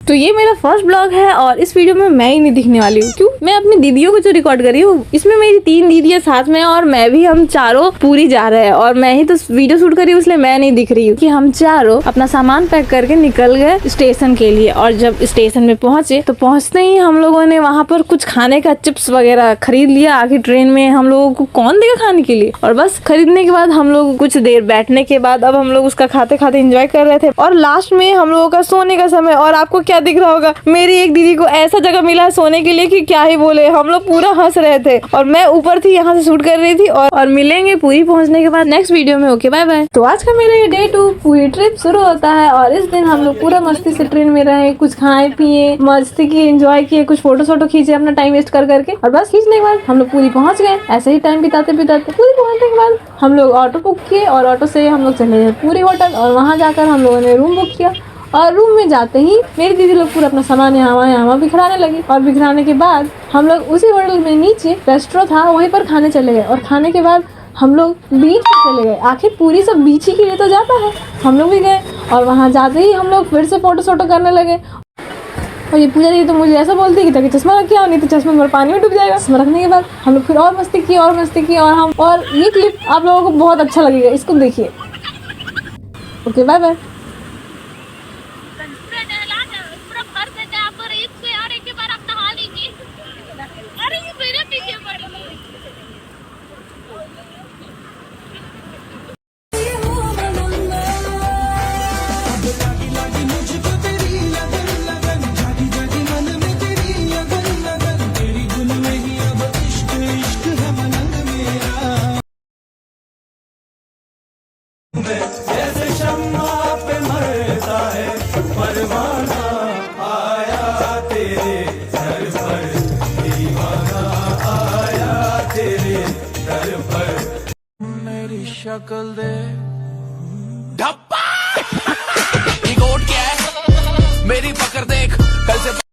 तो ये मेरा फर्स्ट ब्लॉग है और इस वीडियो में मैं ही नहीं दिखने वाली हूँ। क्यों? मैं अपनी दीदियों को जो रिकॉर्ड करी हूँ, इसमें मेरी 3 दीदियाँ साथ में और मैं भी, हम चारों पूरी जा रहे हैं और मैं ही तो वीडियो शूट करी हूँ, इसलिए मैं नहीं दिख रही हूँ। कि हम चारों अपना सामान पैक करके निकल गए स्टेशन के लिए और जब स्टेशन में पहुंचे तो पहुंचते ही हम लोगों ने वहाँ पर कुछ खाने का चिप्स वगैरह खरीद लिया। आखिर ट्रेन में हम लोगों को कौन देगा खाने के लिए। और बस खरीदने के बाद हम लोग कुछ देर बैठने के बाद अब हम लोग उसका खाते खाते एंजॉय कर रहे थे और लास्ट में हम लोगों का सोने का समय। और आपको क्या दिख रहा होगा, मेरी एक दीदी को ऐसा जगह मिला है सोने के लिए कि क्या ही बोले। हम लोग पूरा हंस रहे थे और मैं ऊपर थी, यहाँ से शूट कर रही थी। और मिलेंगे पूरी पहुंचने के बाद नेक्स्ट वीडियो में। Okay bye bye. तो आज का मेरा ये डे 2 पूरी ट्रिप शुरू होता है और इस दिन हम लोग पूरा मस्ती से ट्रेन में रहे, कुछ खाए पिए, मस्ती की, एंजॉय किए, कुछ फोटो खींचे अपना टाइम वेस्ट कर करके। और बस खींचने के बाद हम लोग पूरी पहुंच गए। ऐसे ही टाइम बिताते बिताते पूरी पहुंचने के बाद हम लोग ऑटो बुक किए और ऑटो से हम लोग चले गए पूरी होटल। और वहाँ जाकर हम लोगों ने रूम बुक किया और रूम में जाते ही मेरी दीदी लोग पूरा अपना सामान यहाँ बिखराने लगी। और बिखराने के बाद हम लोग उसी होटल में नीचे रेस्टोरेंट था, वहीं पर खाने चले गए। और खाने के बाद हम लोग बीच पे चले गए। आखिर पूरी सब बीच ही के लिए तो जाता है। हम लोग भी गए और वहाँ जाते ही हम लोग फिर से फोटो करने लगे। और ये पूजा दीदी तो मुझे ऐसा बोलती है कि ताकि चश्मा रख के आओ, नहीं तो चश्मा मेरे पानी में डूब जाएगा। चश्मा रखने के बाद हम लोग फिर और मस्ती की और ये क्लिप आप लोगों को बहुत अच्छा लगेगा, इसको देखिए। Okay bye bye. जैसे शम्मा पे मरता है परवाना, आया तेरे दर पर दीवाना, आया तेरे दर पर। मेरी शक्ल दे ढप्पा रिकॉर्ड क्या है, मेरी पकड़ देख कल से।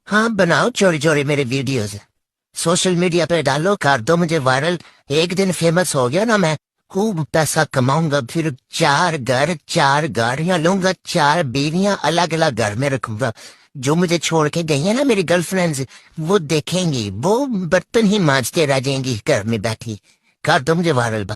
हाँ बनाओ चोरी चोरी मेरे वीडियोस, सोशल मीडिया पे डालो, कर दो मुझे वायरल। एक दिन फेमस हो गया ना, मैं खूब पैसा कमाऊंगा, फिर 4 घर 4 गाड़ियां लूंगा, 4 बीवियां अलग अलग घर में रखूंगा। जो मुझे छोड़ के गई है ना मेरी गर्लफ्रेंड्स, वो देखेंगी, वो बर्तन ही मांजते रह जाएंगी घर में बैठी। कर दो मुझे वायरल।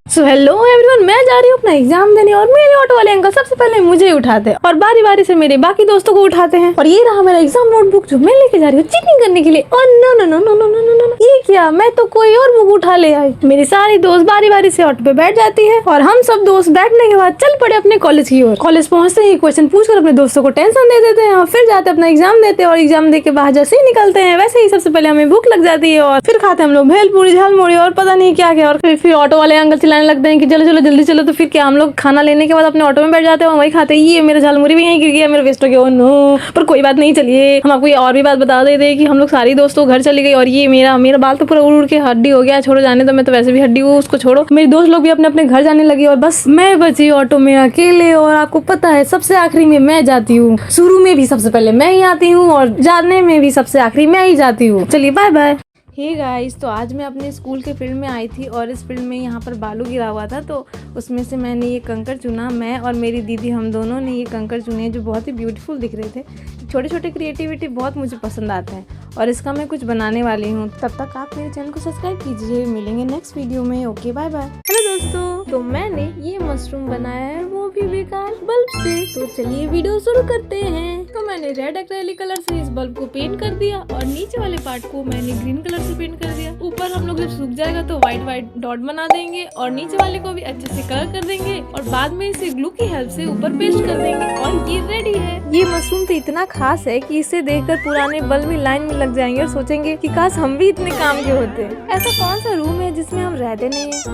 सो हेलो एवरीवन, मैं जा रही हूँ अपना एग्जाम देने और मेरे ऑटो वाले अंकल सबसे पहले मुझे उठाते हैं और बारी बारी से मेरे बाकी दोस्तों को उठाते हैं। और ये रहा मेरा एग्जाम नोटबुक जो मैं लेके जा रही हूँ चीटिंग करने के लिए। और no no no no no no no no, ये क्या, मैं तो कोई और बुक उठा ले आई। मेरी सारी दोस्त बारी बारी से ऑटो पे बैठ जाती है और हम सब दोस्त बैठने के बाद चल पड़े अपने कॉलेज की ओर। कॉलेज पहुंचते ही क्वेश्चन पूछकर अपने दोस्तों को टेंशन दे देते हैं और फिर जाते अपना एग्जाम देते हैं। और एग्जाम दे के बाहर जैसे ही निकलते हैं वैसे ही सबसे पहले हमें भूख लग जाती है और फिर खाते हम लोग भेलपूरी झालमुड़ी और पता नहीं क्या क्या। और फिर ऑटो वाले अंकल चिल्लाने लगते हैं कि चलो चलो जल्दी चलो। तो फिर क्या, हम लोग खाना लेने के बाद अपने ऑटो में बैठ जाते हैं और वही खाते हैं। ये मेरा झालमुरी भी यहीं गिर गया, मेरा वेस्ट हो गया। ओ नो, पर कोई बात नहीं। चलिए हम आपको ये और भी बात बता देते हैं कि हम लोग सारी दोस्तों घर चली गई और ये मेरा बाल तो पूरा उड़ के हड्डी हो गया। छोड़ो जाने, तो मैं तो वैसे भी हड्डी हूँ, उसको छोड़ो। मेरी दोस्त लोग भी अपने अपने घर जाने लगी और बस मैं बची ऑटो में अकेले। और आपको पता है सबसे आखिरी में मैं जाती हूँ, शुरू में भी सबसे पहले मैं ही आती हूँ और जाने में भी सबसे आखिरी मैं ही जाती हूँ। चलिए बाय बाय। हे गाइस, तो आज मैं अपने स्कूल के फील्ड में आई थी और इस फील्ड में यहाँ पर बालू गिरा हुआ था, तो उसमें से मैंने ये कंकड़ चुना। मैं और मेरी दीदी हम दोनों ने ये कंकड़ चुने जो बहुत ही ब्यूटीफुल दिख रहे थे। छोटे छोटे क्रिएटिविटी बहुत मुझे पसंद आते हैं और इसका मैं कुछ बनाने वाली हूँ। तब तक आप मेरे चैनल को सब्सक्राइब कीजिए। मिलेंगे नेक्स्ट वीडियो में। Okay bye bye. हेलो दोस्तों, तो मैंने ये मशरूम बनाया है, वो भी बेकार बल्ब से। तो चलिए वीडियो शुरू करते हैं। तो मैंने रेड एक्रेलिक कलर से इस बल्ब को पेंट कर दिया और नीचे वाले पार्ट को मैंने ग्रीन कलर से पेंट कर दिया। ऊपर हम लोग जब सूख जाएगा तो व्हाइट डॉट बना देंगे और नीचे वाले को भी अच्छे से कलर कर देंगे और बाद में इसे ग्लू की हेल्प से ऊपर पेस्ट कर देंगे और ये रेडी है। ये मशरूम तो इतना खास है कि इसे देखकर पुराने बल्ब भी लाइन में लग जाएंगे और सोचेंगे कि काश हम भी इतने काम के होते। ऐसा कौन सा रूम है जिसमें हम रहते नहीं है?